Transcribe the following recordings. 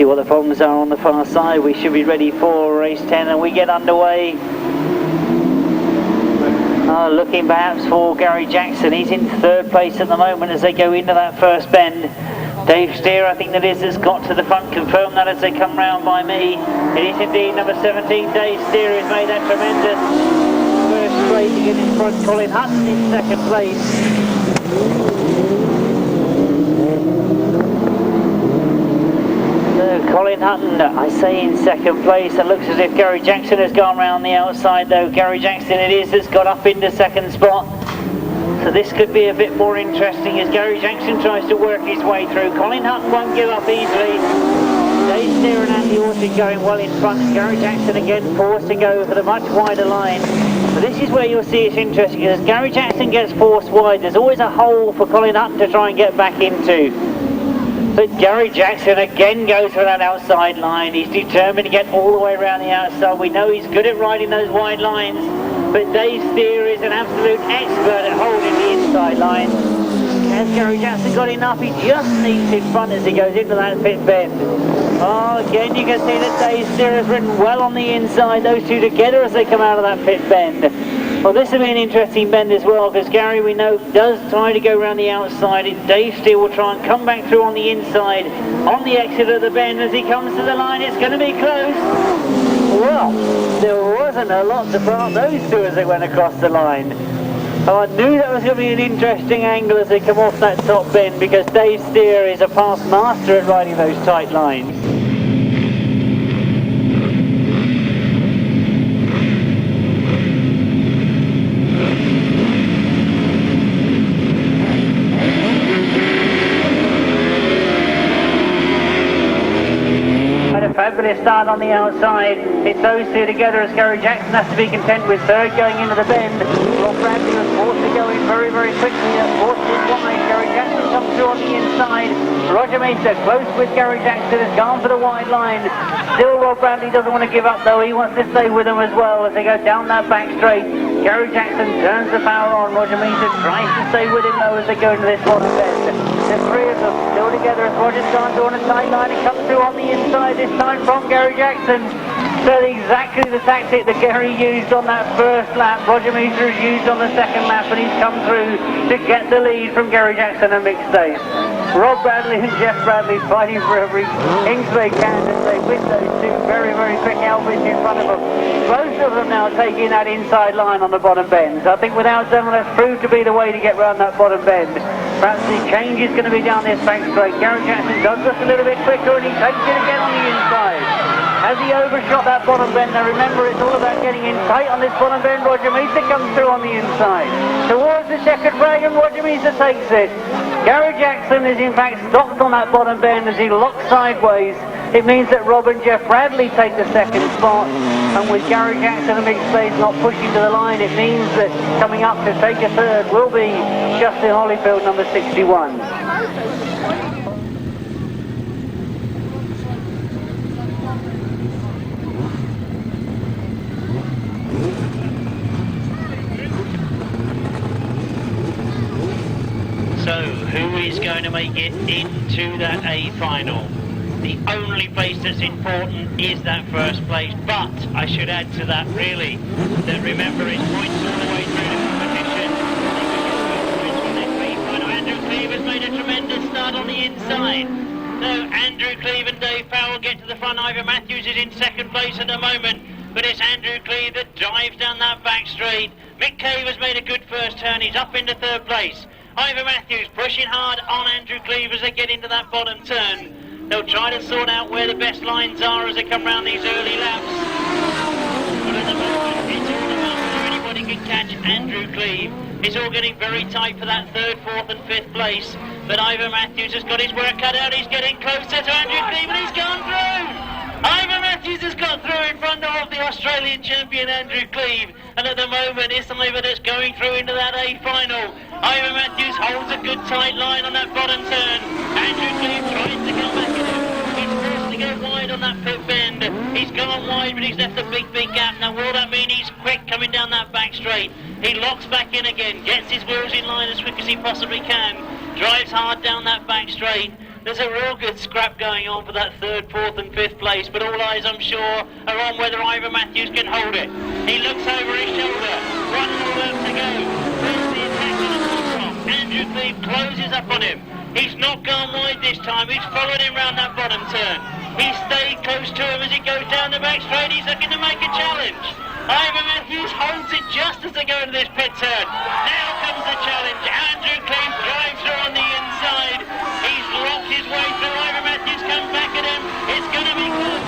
see what the problems are on the far side. We should be ready for race 10 and we get underway. Looking perhaps for Gary Jackson. He's in third place at the moment as they go into that first bend. Dave Steer, I think that is, has got to the front. Confirm that as they come round by me. It is indeed number 17, Dave Steer, has made that tremendous first straight to get in front. Colin Hutton in second place. Colin Hutton, I say in second place. It looks as if Gary Jackson has gone round the outside though. Gary Jackson it is that's got up into second spot. So this could be a bit more interesting as Gary Jackson tries to work his way through. Colin Hutton won't give up easily. Dave Steer and Andy Orchard going well in front. Gary Jackson again forced to go for the much wider line. So this is where you'll see it's interesting. As Gary Jackson gets forced wide, there's always a hole for Colin Hutton to try and get back into. But Gary Jackson again goes for that outside line. He's determined to get all the way around the outside. We know he's good at riding those wide lines. But Dave Steer is an absolute expert at holding the inside line. Has Gary Jackson got enough? He just needs in front as he goes into that pit bend. Oh, again you can see that Dave Steer has ridden well on the inside. Those two together as they come out of that pit bend. Well, this will be an interesting bend as well, because Gary, we know, does try to go around the outside. Dave Steer will try and come back through on the inside, on the exit of the bend. As he comes to the line, it's going to be close. Well, there wasn't a lot to part those two as they went across the line. Oh, I knew that was going to be an interesting angle as they come off that top bend, because Dave Steer is a past master at riding those tight lines. Fabulous start on the outside. It's those two together as Gary Jackson has to be content with third going into the bend. Rob Bradley was forced to go in very, very quickly. Forced in wide. Gary Jackson comes through on the inside. Roger Measor close with Gary Jackson, has gone for the wide line. Still Rob Bradley doesn't want to give up though. He wants to stay with them as well as they go down that back straight. Gary Jackson turns the power on. Roger Measor tries to stay with him though as they go into this bottom bend. The three of them still together as Roger's gone through on a tight line and comes through on the inside this time from Gary Jackson. So exactly the tactic that Gary used on that first lap, Roger Measor has used on the second lap, and he's come through to get the lead from Gary Jackson and Mick Stace. Rob Bradley and Geoff Bradley fighting for every inch they can as they win those two very, very quick outfits in front of them. Both of them now taking that inside line on the bottom bends. I think without them, that's proved to be the way to get round that bottom bend. Perhaps the change is going to be down this back straight. Gary Jackson does look a little bit quicker and he takes it again on the inside. Has he overshot that bottom bend? Now remember, it's all about getting in tight on this bottom bend. Roger Measor comes through on the inside. Towards the checkered flag and Roger Measor takes it. Gary Jackson is in fact stopped on that bottom bend as he locks sideways. It means that Rob and Geoff Bradley take the second spot, and with Gary Jackson and Mick Stace not pushing to the line, it means that coming up to take a third will be Justin Holyfield, number 61. So, who is going to make it into that A final? The only place that's important is that first place, but I should add to that really, that remember it's points all the way through the competition. Andrew Cleave has made a tremendous start on the inside. So Andrew Cleave and Dave Powell get to the front. Ivor Matthews is in second place at the moment, but it's Andrew Cleave that drives down that back straight. Mick Cave has made a good first turn, he's up into third place. Ivor Matthews pushing hard on Andrew Cleave as they get into that bottom turn. They'll try to sort out where the best lines are as they come round these early laps. But at the moment, it's all about whether anybody can catch Andrew Cleave. It's all getting very tight for that third, fourth and fifth place. But Ivor Matthews has got his work cut out. He's getting closer to Andrew Cleave and he's gone through! Ivor Matthews has got through in front of the Australian champion Andrew Cleave. And at the moment, it's Ivor that's going through into that A final. Ivor Matthews holds a good tight line on that bottom turn. Andrew Cleave tries to come back in. He's forced to go wide on that pit bend. He's gone wide, but he's left a big, big gap. Now, will that mean he's quick coming down that back straight? He locks back in again, gets his wheels in line as quick as he possibly can. Drives hard down that back straight. There's a real good scrap going on for that 3rd, 4th and 5th place, but all eyes, I'm sure, are on whether Ivor Matthews can hold it. He looks over his shoulder. One more lap to go. Where's the attack going to come from? Andrew Cleave closes up on him. He's not gone wide this time. He's followed him round that bottom turn. He stayed close to him as he goes down the back straight. He's looking to make a challenge. Ivor Matthews holds it just as they go into this pit turn. Now comes the challenge. Andrew Cleave drives through on the inside. He's locked his way through. Ivor Matthews comes back at him. It's going to be good.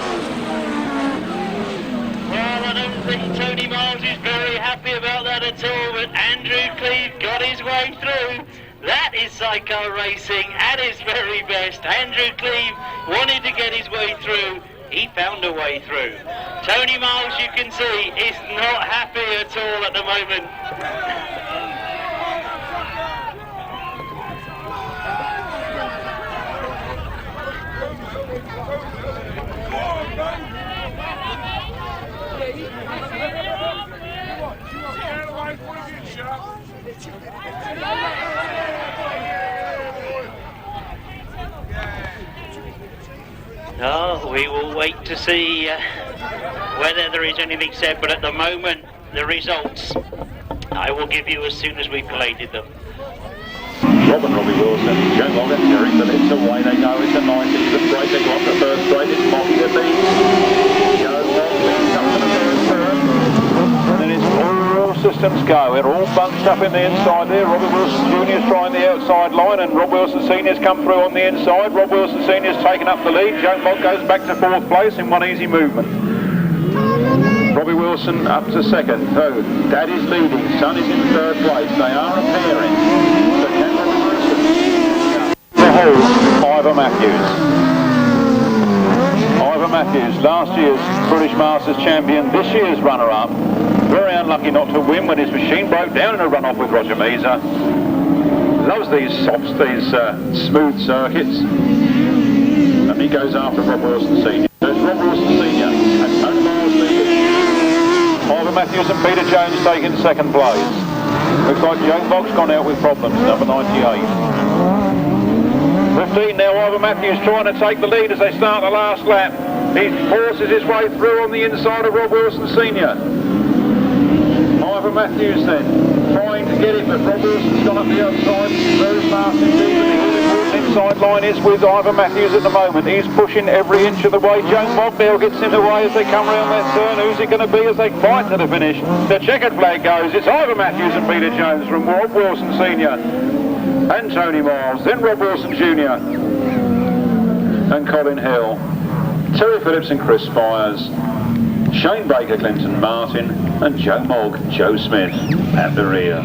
Well, I don't think Tony Miles is very happy about that at all, but Andrew Cleave got his way through. That is SIDECAR racing at its very best. Andrew Cleave wanted to get his way through. He found a way through. Tony Miles, you can see, is not happy at all at the moment. Oh, we will wait to see whether there is anything said, but at the moment, the results I will give you as soon as we've collated them. Robbie Wilson, Joe Logan, Terry Phillips, away they go into 90s, the straight they got the first straight, it's Mocky to beat. Joe Logan comes to the first turn, and then it's all systems go. They're all bunched up in the inside there. Robbie Wilson Jr.'s trying the outside line, and Rob Wilson Sr.'s come through on the inside. Rob Wilson Sr.'s taken up the lead. Joe Mog goes back to 4th place in one easy movement. Robbie Wilson up to 2nd. So Dad is leading. Son is in 3rd place. They are a pairing. So can Robbie Wilson the whole Ivor Matthews. Ivor Matthews, last year's British Masters champion, this year's runner-up. Very unlucky not to win when his machine broke down in a run-off with Roger Measor. Loves these softs, these smooth circuits. And he goes after Rob Wilson Sr. There's Rob Wilson Sr. and Tony Miles leading. Ivor Matthews and Peter Jones taking 2nd place. Looks like Joe Mog's gone out with problems, number 98. 15 now, Ivor Matthews trying to take the lead as they start the last lap. He forces his way through on the inside of Rob Wilson Sr. Ivor Matthews then, trying to get it, but Rob Wilson's gone up the outside, very fast indeed, but the all-important inside line is with Ivor Matthews at the moment. He's pushing every inch of the way. Joe Mogdale gets in the way as they come around that turn. Who's it going to be as they fight to the finish? The checkered flag goes. It's Ivor Matthews and Peter Jones from Rob Wilson Sr. and Tony Miles, then Rob Wilson Jr. and Colin Hill, Terry Phillips and Chris Spires, Shane Baker, Clinton Martin, and Joe Mogg, Joe Smith at the rear.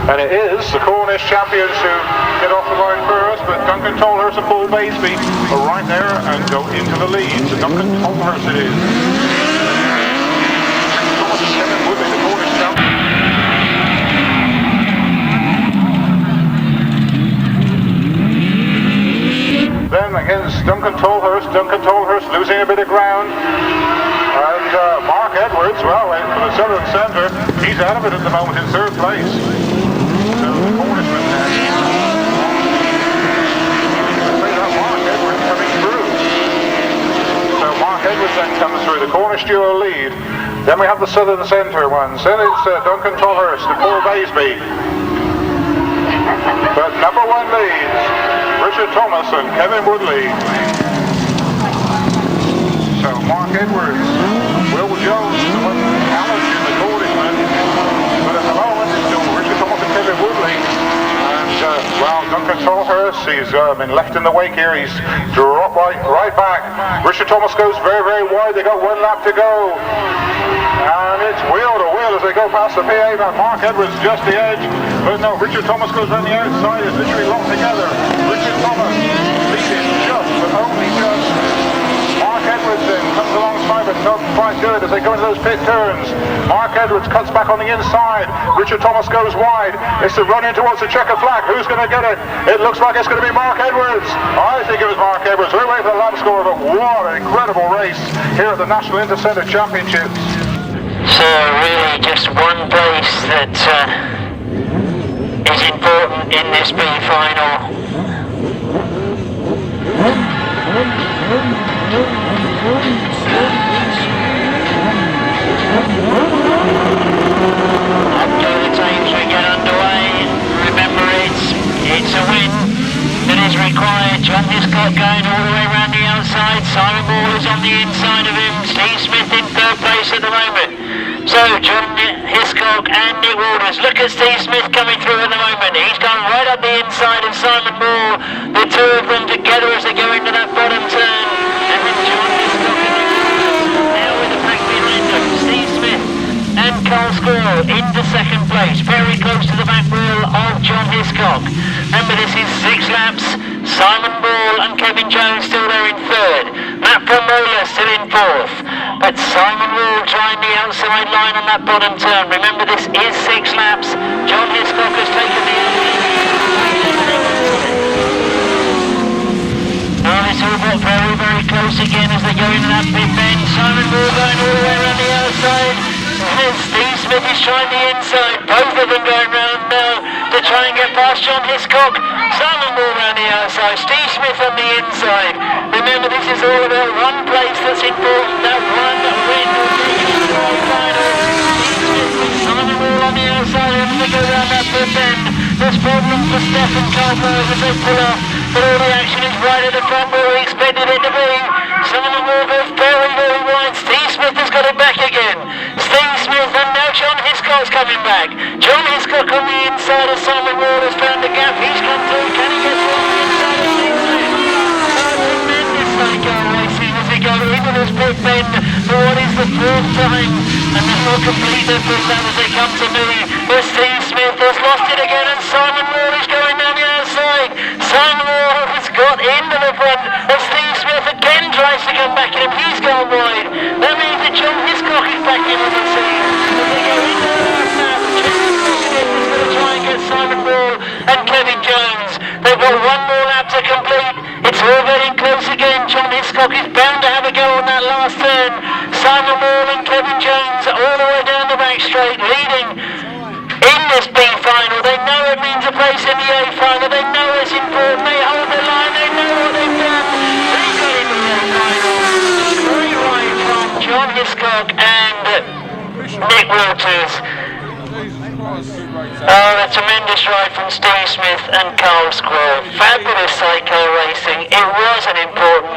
And it is the Cornish champions who get off the line first, but Duncan Tolhurst and Paul Baseby are right there and go into the lead. So Duncan Tolhurst it is. Woodley, the Cornish champion. Then against Duncan Tolhurst losing a bit of ground. And Mark Edwards, well, for the Southern Centre, he's out of it at the moment in 3rd place. So the Cornishman Mark Edwards coming through. So Mark Edwards then comes through, the Cornish duo lead. Then we have the Southern Centre ones. Then it's Duncan Tolhurst and Paul Baseby. But number 1 leads Richard Thomas and Kevin Woodley. So Mark Edwards, Will Jones, the one challenge in the Cornishman. But at the moment it's still Richard Thomas and Kevin Woodley. And well, Duncan Tolhurst, he's been left in the wake here. He's dropped right back. Richard Thomas goes very, very wide. They got 1 lap to go. And it's wheel to wheel as they go past the PA. Now Mark Edwards just the edge. But no, Richard Thomas goes on the outside. It's literally locked together. Richard Thomas leading just, but only just. Mark Edwards then comes along outside, but not quite good as they go into those pit turns. Mark Edwards cuts back on the inside. Richard Thomas goes wide. It's the run in towards the checker flag. Who's going to get it? It looks like it's going to be Mark Edwards. I think it was Mark Edwards. We're waiting for the lap score, but what an incredible race here at the National Intercentre Championships. So really just one place that is important in this B final. Up go the tapes, we get underway. Remember it's a win that is required. John Hiscock going all the way around the outside. Symon Wall is on the inside of him. Steve Smith in third place at the moment. So John Hiscock and Nick Waters. Look at Steve Smith coming through at the moment. He's gone right up the inside of Symon Wall. The two of them together as they go into that bottom turn. And then John Hiscock now with the pack behind them. Steve Smith and Squirrell into second place. Very close to the back wheel of John Hiscock. Remember, this is 6 laps. Symon Wall and Kev Jones still there in third. Matt Promola still in fourth. But Symon Wall trying the outside line on that bottom turn. Remember, this is 6 laps. John Hiscock has taken the oh, it's all got very, very close again as they go into that pit bend. Symon Wall going all the way around the outside. And Steve Smith is trying the inside. Both of them going round now to try and get past John Hiscock. Symon Wall around the outside. Steve Smith on the inside. Remember, this is all about one place that's important. That one win will take you to the final. Steve Smith with Symon Wall on the outside as they go round that pit bend. There's problems for Steph and Carver as they pull off. But all the action is right at the front where we expected it to be. Symon Wall goes very, very wide. Steve Smith has got it back again. Steve Smith and now John Hiscock's coming back. John Hiscock on the inside of Symon Wall has found the gap. He's come through. Can he get through on the inside of Steve Smith? Tremendous SIDECAR racing as they go into this pit bend for what is the 4th time. And then we'll complete their pit lap as they come to me. Where Steve Smith has lost it again and Symon Wall is going down the outside. Symon Wall has got into the front and Steve Smith again tries to come back in. He's gone wide. That means that John Hiscock is back in as it seems. As they go into the last lap, John Hiscock is going to try and get Symon Wall and Kev Jones. They've got one more lap to complete. It's all getting close again. John Hiscock is bound to have a go on that last turn. Symon Wall and Kev Jones all the way down the back straight, leading in this B final. They know it means a place in the A final. They know it's important. They hold the line. They know what they've done. They got into the A final. Great ride from John Hiscock and Nick Waters. Oh, a tremendous ride from Steve Smith and Squirrell. Fabulous SIDECAR racing. It was an important